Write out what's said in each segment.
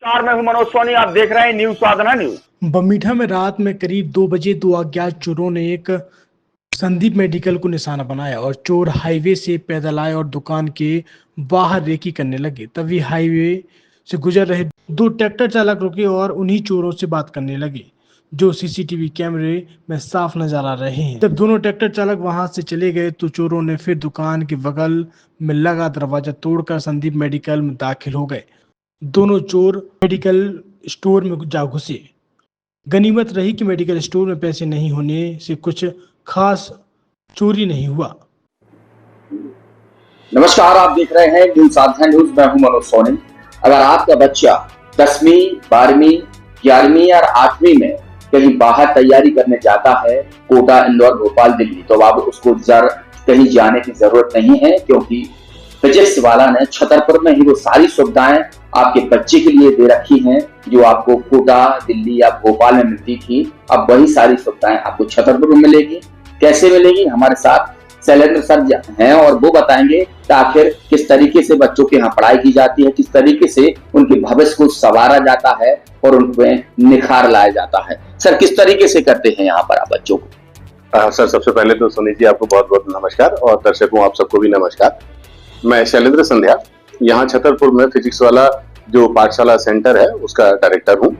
नमस्कार, मैं हूं मनोज सोनी। आप देख रहे हैं न्यूज साधना न्यूज। बमीठा में रात में करीब 2 बजे दो अज्ञात चोरों ने एक संदीप मेडिकल को निशाना बनाया और चोर हाईवे से पैदल आए और दुकान के बाहर रेकी करने लगे। तभी हाईवे से गुजर रहे दो ट्रैक्टर चालक रुके और उन्हीं चोरों से बात करने लगे, जो सीसीटीवी कैमरे में साफ नजर आ रहे हैं। जब दोनों ट्रैक्टर चालक वहां से चले गए तो चोरों ने फिर दुकान के बगल में लगा दरवाजा तोड़कर संदीप मेडिकल में दाखिल हो गए। दोनों चोर मेडिकल स्टोर में जा घुसे। गनीमत रही कि मेडिकल स्टोर में पैसे नहीं होने से कुछ खास चोरी नहीं हुआ। नमस्कार, आप देख रहे हैं न्यूज साधना न्यूज। मैं हूं मनोज सोनी। अगर आपका बच्चा 10वीं, 12वीं, 11वीं और 8वीं में कहीं बाहर तैयारी करने जाता है, कोटा, इंदौर, भोपाल, दिल्ली, तो अब उसको कहीं जाने की जरूरत नहीं है, क्योंकि फिजिक्स वाला ने छतरपुर में ही वो सारी सुविधाएं आपके बच्चे के लिए दे रखी हैं जो आपको कोटा, दिल्ली या भोपाल में मिलती थी। अब वही सारी सुविधाएं आपको छतरपुर में मिलेगी। कैसे मिलेगी? हमारे साथ शैलेंद्र सर हैं और वो बताएंगे कि आखिर किस तरीके से बच्चों के यहाँ पढ़ाई की जाती है, किस तरीके से उनके भविष्य को संवारा जाता है और उनमें निखार लाया जाता है। सर, किस तरीके से करते हैं यहाँ पर आप बच्चों को? सर, सबसे पहले तो सुनील जी आपको बहुत बहुत नमस्कार और दर्शकों आप सबको भी नमस्कार। मैं शैलेंद्र संध्या यहाँ छतरपुर में फिजिक्स वाला जो पाठशाला सेंटर है उसका डायरेक्टर हूँ।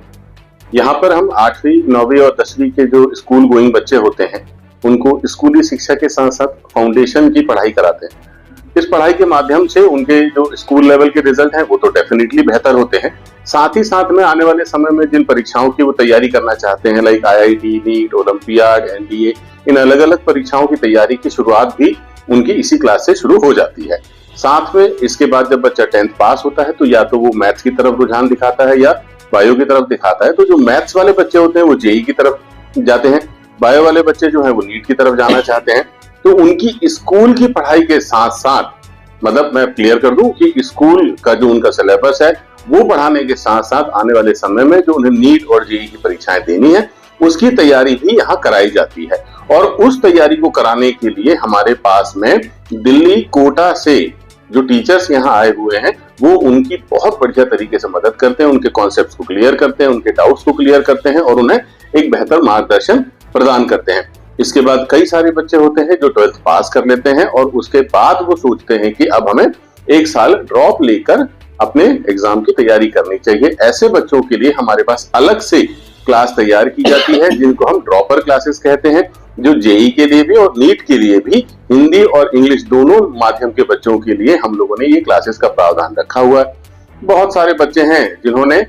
यहाँ पर हम 8वीं, 9वीं और 10वीं के जो स्कूल गोइंग बच्चे होते हैं उनको स्कूली शिक्षा के साथ साथ फाउंडेशन की पढ़ाई कराते हैं। इस पढ़ाई के माध्यम से उनके जो स्कूल लेवल के रिजल्ट हैं वो तो डेफिनेटली बेहतर होते हैं। साथ ही साथ में आने वाले समय में जिन परीक्षाओं की वो तैयारी करना चाहते हैं, like IIT, NEET, olympiad, NDA, इन अलग अलग परीक्षाओं की तैयारी की शुरुआत भी उनकी इसी क्लास से शुरू हो जाती है। साथ में इसके बाद जब बच्चा 10th पास होता है तो या तो वो मैथ्स की तरफ रुझान दिखाता है या बायो की तरफ दिखाता है। तो जो मैथ्स वाले बच्चे होते हैं वो JEE की तरफ जाते हैं, बायो वाले बच्चे जो है वो नीट की तरफ जाना चाहते हैं। तो उनकी स्कूल की पढ़ाई के साथ साथ, मतलब मैं क्लियर कर दूं कि स्कूल का जो उनका सिलेबस है वो पढ़ाने के साथ साथ आने वाले समय में जो उन्हें नीट और JEE की परीक्षाएं देनी है उसकी तैयारी भी यहाँ कराई जाती है। और उस तैयारी को कराने के लिए हमारे पास में दिल्ली, कोटा से जो टीचर्स यहाँ आए हुए हैं वो उनकी बहुत बढ़िया तरीके से मदद करते हैं, उनके कॉन्सेप्ट्स को क्लियर करते हैं, उनके डाउट्स को क्लियर करते हैं और उन्हें एक बेहतर मार्गदर्शन प्रदान करते हैं। इसके बाद कई सारे बच्चे होते हैं जो 12th पास कर लेते हैं और उसके बाद वो सोचते हैं कि अब हमें एक साल ड्रॉप लेकर अपने एग्जाम की तैयारी करनी चाहिए। ऐसे बच्चों के लिए हमारे पास अलग से क्लास तैयार की जाती है जिनको हम ड्रॉपर क्लासेस कहते हैं, जो JEE के लिए भी और नीट के लिए भी हिंदी और इंग्लिश दोनों माध्यम के बच्चों के लिए हम लोगों ने ये क्लासेस का प्रावधान रखा हुआ है। बहुत सारे बच्चे हैं जिन्होंने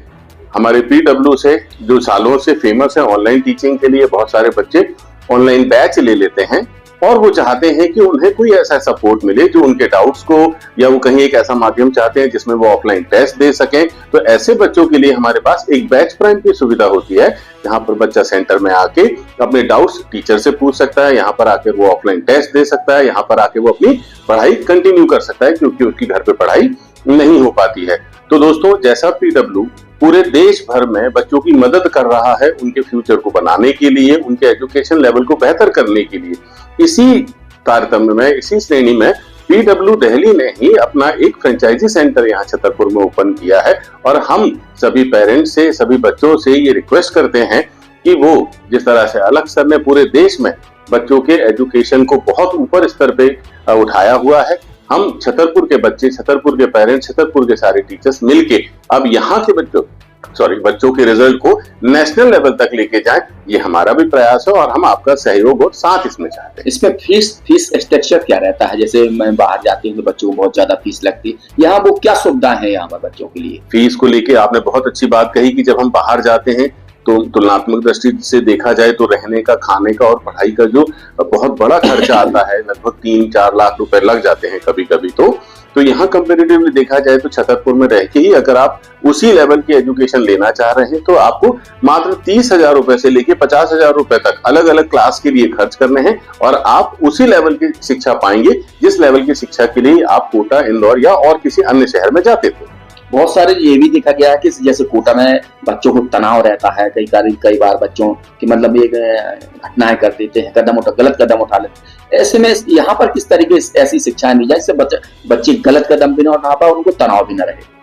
हमारे PW से जो सालों से फेमस है ऑनलाइन टीचिंग के लिए, बहुत सारे बच्चे ऑनलाइन बैच ले लेते हैं और वो चाहते हैं कि उन्हें कोई ऐसा सपोर्ट मिले जो उनके डाउट्स को, या वो कहीं एक ऐसा माध्यम चाहते हैं जिसमें वो ऑफलाइन टेस्ट दे सकें। तो ऐसे बच्चों के लिए हमारे पास एक बैच प्राइम की सुविधा होती है जहां पर बच्चा सेंटर में आके अपने डाउट्स टीचर से पूछ सकता है, यहाँ पर आकर वो ऑफलाइन टेस्ट दे सकता है, यहाँ पर आके वो अपनी पढ़ाई कंटिन्यू कर सकता है क्योंकि उसकी घर पे पढ़ाई नहीं हो पाती है। तो दोस्तों, जैसा PW पूरे देश भर में बच्चों की मदद कर रहा है उनके फ्यूचर को बनाने के लिए, उनके एजुकेशन लेवल को बेहतर करने के लिए, इसी तारतम्य में, इसी श्रेणी में PW दिल्ली ने ही अपना एक फ्रेंचाइजी सेंटर यहाँ छतरपुर में ओपन किया है। और हम सभी पेरेंट्स से, सभी बच्चों से ये रिक्वेस्ट करते हैं कि वो जिस तरह से अलग सर ने पूरे देश में बच्चों के एजुकेशन को बहुत ऊपर स्तर पे उठाया हुआ है, हम छतरपुर के बच्चे, छतरपुर के पेरेंट्स, छतरपुर के सारे टीचर्स मिलके अब यहाँ के बच्चों के रिजल्ट को नेशनल लेवल तक लेके जाएं, ये हमारा भी प्रयास है और हम आपका सहयोग और साथ इसमें चाहते हैं। इसमें फीस स्ट्रक्चर क्या रहता है? जैसे मैं बाहर जाती हूँ तो बच्चों को बहुत ज्यादा फीस लगती है, यहाँ वो क्या सुविधा है यहाँ पर बच्चों के लिए? फीस को लेके आपने बहुत अच्छी बात कही कि जब हम बाहर जाते हैं तो तुलनात्मक दृष्टि से देखा जाए तो रहने का, खाने का और पढ़ाई का जो बहुत बड़ा खर्चा आता है, लगभग 3-4 लाख रुपए लग जाते हैं कभी कभी। तो यहाँ कंपेरेटिवली देखा जाए तो छतरपुर में रह के ही अगर आप उसी लेवल की एजुकेशन लेना चाह रहे हैं तो आपको मात्र 30,000 रुपए से लेके 50,000 रुपए तक अलग अलग क्लास के लिए खर्च करने हैं और आप उसी लेवल की शिक्षा पाएंगे जिस लेवल की शिक्षा के लिए आप कोटा, इंदौर या और किसी अन्य शहर में जाते थे। बहुत सारे ये भी देखा गया है कि जैसे कोटा में बच्चों को तनाव रहता है, कई बार बच्चों की मतलब ये घटनाएं कर देते हैं, गलत कदम उठा लेते हैं। ऐसे में यहाँ पर किस तरीके से ऐसी शिक्षाएं दी जाए जिससे बच्चे गलत कदम भी ना उठा पाए, उनको तनाव भी न रहे?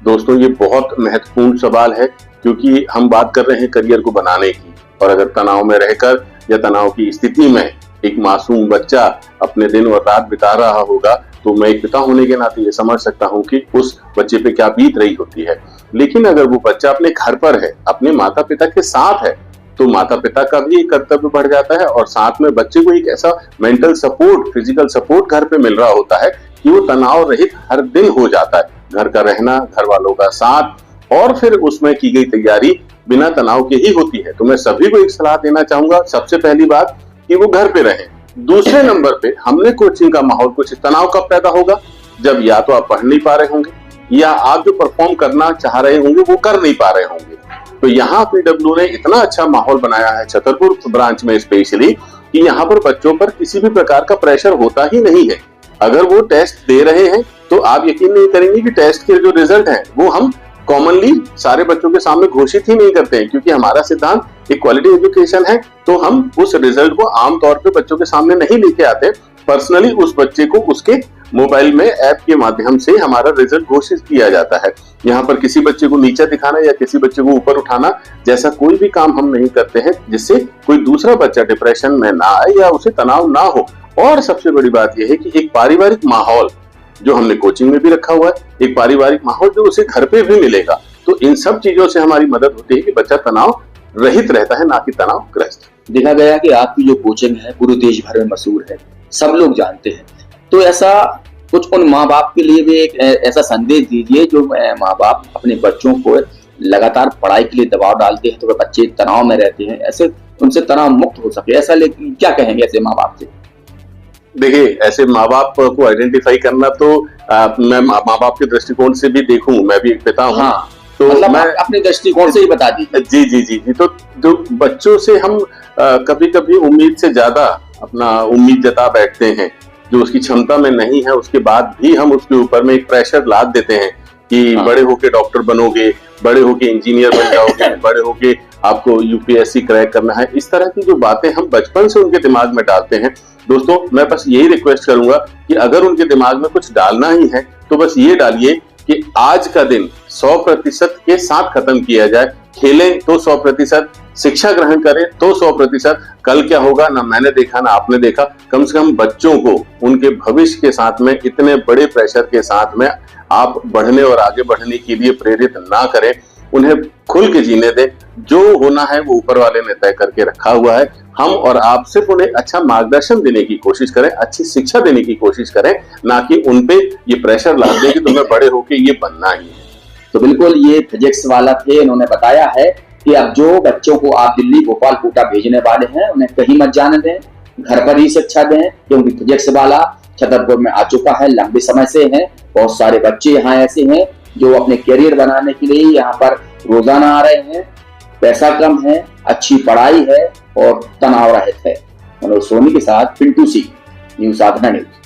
दोस्तों ये बहुत महत्वपूर्ण सवाल है, क्योंकि हम बात कर रहे हैं करियर को बनाने की, और अगर तनाव में रहकर या तनाव की स्थिति में एक मासूम बच्चा अपने दिन और रात बिता रहा होगा, तो मैं एक पिता होने के नाते ये समझ सकता हूँ कि उस बच्चे पे क्या बीत रही होती है। लेकिन अगर वो बच्चा अपने घर पर है, अपने माता पिता के साथ है, तो माता पिता का भी एक कर्तव्य बढ़ जाता है, और साथ में बच्चे को एक ऐसा मेंटल सपोर्ट, फिजिकल सपोर्ट घर पे मिल रहा होता है कि वो तनाव रहित हर दिन हो जाता है। घर का रहना, घर वालों का साथ, और फिर उसमें की गई तैयारी बिना तनाव के ही होती है। तो मैं सभी को एक सलाह देना चाहूंगा, सबसे पहली बात कि वो घर पे रहें। दूसरे नंबर पे हमने कोचिंग का माहौल, कुछ तनाव कब पैदा होगा, जब या तो आप पढ़ नहीं पा रहे होंगे, या आप जो परफॉर्म करना चाह रहे होंगे वो कर नहीं पा रहे होंगे। तो यहाँ पीडब्ल्यू ने इतना अच्छा माहौल बनाया है छतरपुर ब्रांच में स्पेशली, कि यहाँ पर बच्चों पर किसी भी प्रकार का प्रेशर होता ही नहीं है। अगर वो टेस्ट दे रहे हैं तो आप यकीन नहीं करेंगे कि टेस्ट के जो रिजल्ट हैं वो हम कॉमनली सारे बच्चों के सामने घोषित ही नहीं करते हैं, क्योंकि हमारा सिद्धांत एक क्वालिटी एजुकेशन है। तो हम उस रिजल्ट को आमतौर पे बच्चों के सामने नहीं लेके आते। पर्सनली उस बच्चे को उसके मोबाइल में ऐप के माध्यम से हमारा रिजल्ट घोषित किया जाता है। यहाँ पर किसी बच्चे को नीचा दिखाना या किसी बच्चे को ऊपर उठाना जैसा कोई भी काम हम नहीं करते हैं, जिससे कोई दूसरा बच्चा डिप्रेशन में ना आए या उसे तनाव ना हो। और सबसे बड़ी बात यह है कि एक पारिवारिक माहौल जो हमने कोचिंग में भी रखा हुआ है, एक पारिवारिक माहौल जो उसे घर पे भी मिलेगा। तो इन सब चीजों से हमारी मदद होती है कि बच्चा तनाव रहित रहता है, ना कि तनाव ग्रस्त। देखा गया कि आपकी जो कोचिंग है पूरे देश भर में मशहूर है, सब लोग जानते हैं। तो ऐसा कुछ उन माँ बाप के लिए भी एक ऐसा संदेश दीजिए जो माँ बाप अपने बच्चों को लगातार पढ़ाई के लिए दबाव डालते हैं, तो बच्चे तनाव में रहते हैं, ऐसे उनसे तनाव मुक्त हो सके, ऐसा लेकिन क्या कहेंगे ऐसे माँ बाप से? देखिए, ऐसे माँ बाप को आइडेंटिफाई करना तो मैं माँ बाप के दृष्टिकोण से भी देखूं, मैं भी एक पिता हूँ। हाँ, तो मतलब मैं अपने दृष्टिकोण से ही बता दीजिए। जी जी जी जी। तो जो बच्चों से हम कभी कभी उम्मीद से ज्यादा अपना उम्मीद जता बैठते हैं, जो उसकी क्षमता में नहीं है, उसके बाद भी हम उसके ऊपर में एक प्रेशर लाद देते हैं कि बड़े होके डॉक्टर बनोगे, बड़े होके इंजीनियर बन जाओगे, बड़े होके आपको यूपीएससी क्रैक करना है। इस तरह की जो बातें हम बचपन से उनके दिमाग में डालते हैं, दोस्तों मैं बस यही रिक्वेस्ट करूंगा कि अगर उनके दिमाग में कुछ डालना ही है तो बस ये डालिए कि आज का दिन 100% के साथ खत्म किया जाए। खेलें तो 100%, शिक्षा ग्रहण करें तो 100%। कल क्या होगा ना मैंने देखा ना आपने देखा। कम से कम बच्चों को उनके भविष्य के साथ में इतने बड़े प्रेशर के साथ में आप बढ़ने और आगे बढ़ने के लिए प्रेरित ना करें, उन्हें खुल के जीने दें। जो होना है वो ऊपर वाले ने तय करके रखा हुआ है। हम और आप सिर्फ उन्हें अच्छा मार्गदर्शन देने की कोशिश करें, अच्छी शिक्षा देने की कोशिश करें, ना कि उनपे ये प्रेशर ला दें कि तुम्हें बड़े होके ये बनना ही है। तो बिल्कुल ये फिजिक्स वाला थे, इन्होंने बताया है कि अब जो बच्चों को आप दिल्ली, भोपाल, कोटा भेजने वाले हैं उन्हें कहीं मत जाने दें, घर पर ही शिक्षा दें, क्योंकि फिजिक्स वाला छतरपुर में आ चुका है, लंबे समय से है। बहुत सारे बच्चे यहाँ ऐसे हैं जो अपने करियर बनाने के लिए यहाँ पर रोजाना आ रहे हैं। पैसा कम है, अच्छी पढ़ाई है और तनाव रहित है। मनोज सोनी के साथ पिंटू सिंह, न्यूज़ साधना न्यूज़।